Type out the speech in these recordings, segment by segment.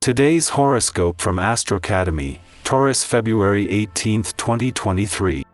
Today's horoscope from Astro Academy, Taurus, February 18, 2023.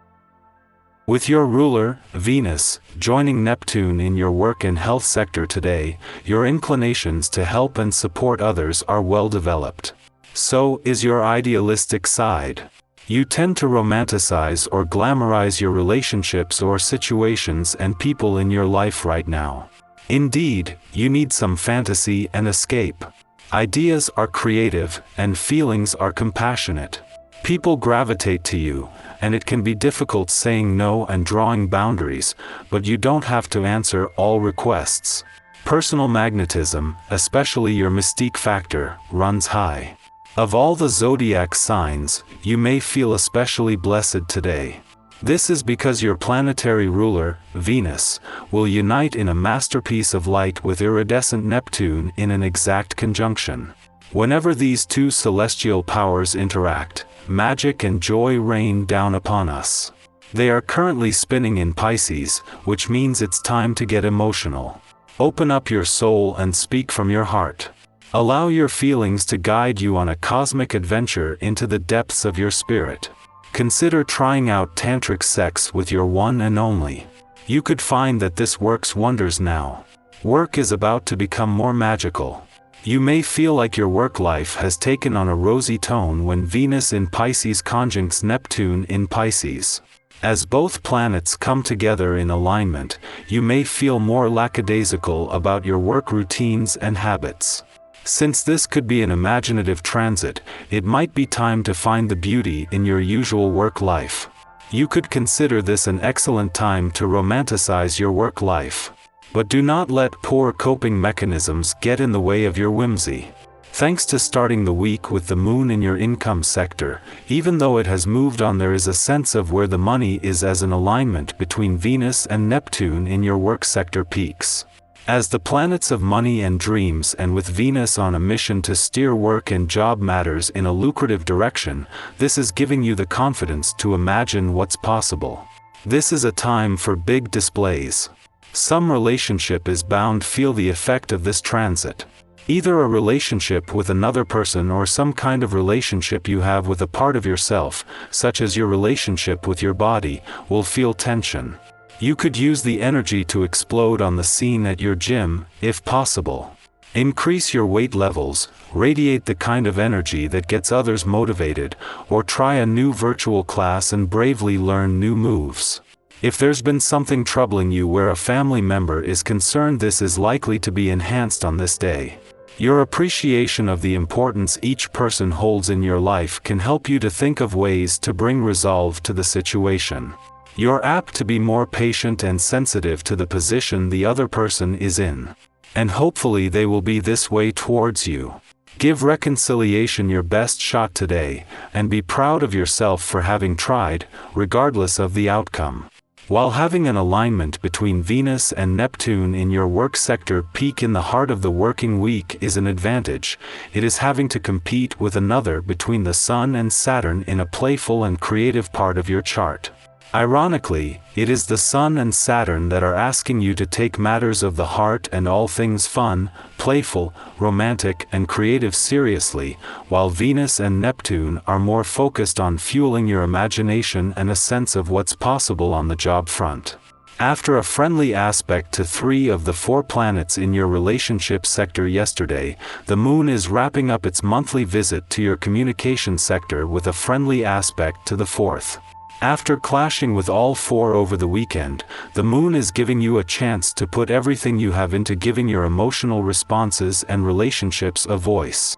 With your ruler, Venus, joining Neptune in your work and health sector today, your inclinations to help and support others are well developed. So is your idealistic side. You tend to romanticize or glamorize your relationships or situations and people in your life right now. Indeed, you need some fantasy and escape. Ideas are creative, and feelings are compassionate. People gravitate to you, and it can be difficult saying no and drawing boundaries, but you don't have to answer all requests. Personal magnetism, especially your mystique factor, runs high. Of all the zodiac signs, you may feel especially blessed today. This is because your planetary ruler, Venus, will unite in a masterpiece of light with iridescent Neptune in an exact conjunction. Whenever these two celestial powers interact, magic and joy rain down upon us. They are currently spinning in Pisces, which means it's time to get emotional. Open up your soul and speak from your heart. Allow your feelings to guide you on a cosmic adventure into the depths of your spirit. Consider trying out tantric sex with your one and only. You could find that this works wonders now. Work is about to become more magical. You may feel like your work life has taken on a rosy tone when Venus in Pisces conjuncts Neptune in Pisces. As both planets come together in alignment, you may feel more lackadaisical about your work routines and habits. Since this could be an imaginative transit, it might be time to find the beauty in your usual work life. You could consider this an excellent time to romanticize your work life. But do not let poor coping mechanisms get in the way of your whimsy. Thanks to starting the week with the moon in your income sector, even though it has moved on, there is a sense of where the money is as an alignment between Venus and Neptune in your work sector peaks. As the planets of money and dreams, and with Venus on a mission to steer work and job matters in a lucrative direction, this is giving you the confidence to imagine what's possible. This is a time for big displays. Some relationship is bound to feel the effect of this transit. Either a relationship with another person or some kind of relationship you have with a part of yourself, such as your relationship with your body, will feel tension. You could use the energy to explode on the scene at your gym, if possible. Increase your weight levels, radiate the kind of energy that gets others motivated, or try a new virtual class and bravely learn new moves. If there's been something troubling you where a family member is concerned, this is likely to be enhanced on this day. Your appreciation of the importance each person holds in your life can help you to think of ways to bring resolve to the situation. You're apt to be more patient and sensitive to the position the other person is in. And hopefully they will be this way towards you. Give reconciliation your best shot today, and be proud of yourself for having tried, regardless of the outcome. While having an alignment between Venus and Neptune in your work sector peak in the heart of the working week is an advantage, it is having to compete with another between the Sun and Saturn in a playful and creative part of your chart. Ironically, it is the Sun and Saturn that are asking you to take matters of the heart and all things fun, playful, romantic, and creative seriously, while Venus and Neptune are more focused on fueling your imagination and a sense of what's possible on the job front. After a friendly aspect to 3 of the 4 planets in your relationship sector yesterday, the moon is wrapping up its monthly visit to your communication sector with a friendly aspect to the 4th. After clashing with all 4 over the weekend, the moon is giving you a chance to put everything you have into giving your emotional responses and relationships a voice.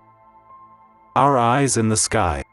Our eyes in the sky.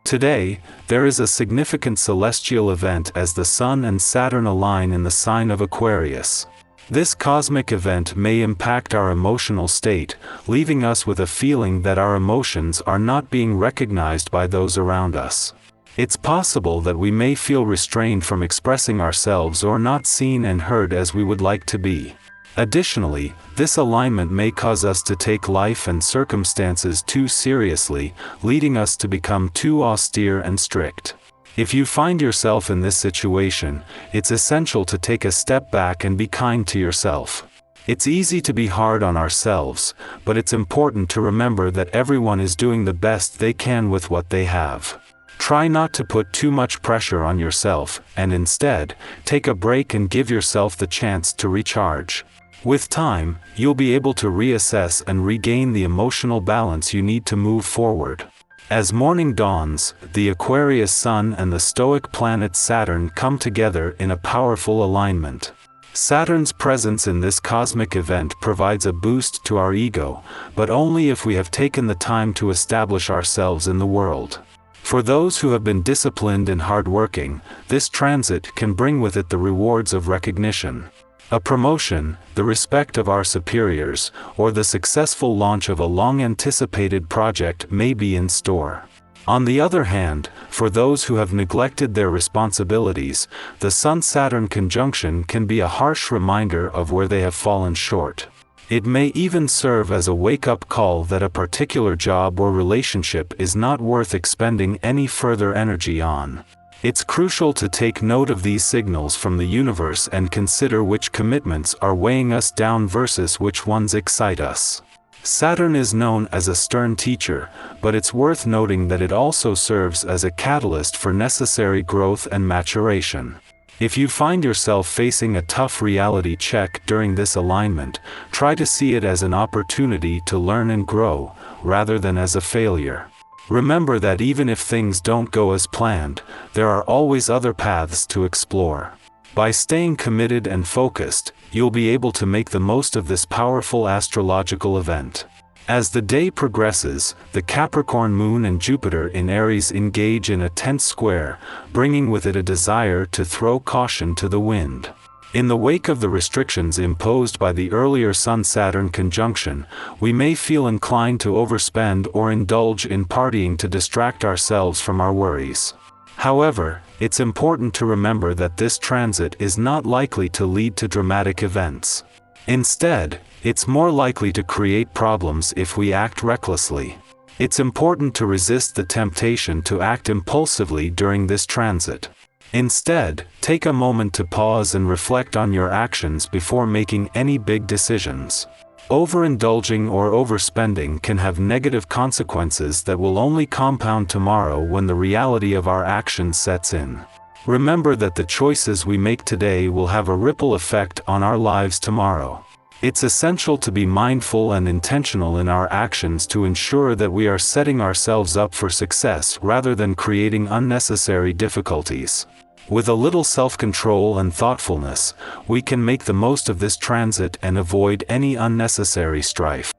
Today, there is a significant celestial event as the Sun and Saturn align in the sign of Aquarius. This cosmic event may impact our emotional state, leaving us with a feeling that our emotions are not being recognized by those around us. It's possible that we may feel restrained from expressing ourselves or not seen and heard as we would like to be. Additionally, this alignment may cause us to take life and circumstances too seriously, leading us to become too austere and strict. If you find yourself in this situation, it's essential to take a step back and be kind to yourself. It's easy to be hard on ourselves, but it's important to remember that everyone is doing the best they can with what they have. Try not to put too much pressure on yourself, and instead, take a break and give yourself the chance to recharge. With time, you'll be able to reassess and regain the emotional balance you need to move forward. As morning dawns, the Aquarius Sun and the Stoic planet Saturn come together in a powerful alignment. Saturn's presence in this cosmic event provides a boost to our ego, but only if we have taken the time to establish ourselves in the world. For those who have been disciplined and hardworking, this transit can bring with it the rewards of recognition. A promotion, the respect of our superiors, or the successful launch of a long-anticipated project may be in store. On the other hand, for those who have neglected their responsibilities, the Sun-Saturn conjunction can be a harsh reminder of where they have fallen short. It may even serve as a wake-up call that a particular job or relationship is not worth expending any further energy on. It's crucial to take note of these signals from the universe and consider which commitments are weighing us down versus which ones excite us. Saturn is known as a stern teacher, but it's worth noting that it also serves as a catalyst for necessary growth and maturation. If you find yourself facing a tough reality check during this alignment, try to see it as an opportunity to learn and grow, rather than as a failure. Remember that even if things don't go as planned, there are always other paths to explore. By staying committed and focused, you'll be able to make the most of this powerful astrological event. As the day progresses, the Capricorn Moon and Jupiter in Aries engage in a tense square, bringing with it a desire to throw caution to the wind. In the wake of the restrictions imposed by the earlier Sun-Saturn conjunction, we may feel inclined to overspend or indulge in partying to distract ourselves from our worries. However, it's important to remember that this transit is not likely to lead to dramatic events. Instead, it's more likely to create problems if we act recklessly. It's important to resist the temptation to act impulsively during this transit. Instead, take a moment to pause and reflect on your actions before making any big decisions. Overindulging or overspending can have negative consequences that will only compound tomorrow when the reality of our actions sets in. Remember that the choices we make today will have a ripple effect on our lives tomorrow. It's essential to be mindful and intentional in our actions to ensure that we are setting ourselves up for success rather than creating unnecessary difficulties. With a little self-control and thoughtfulness, we can make the most of this transit and avoid any unnecessary strife.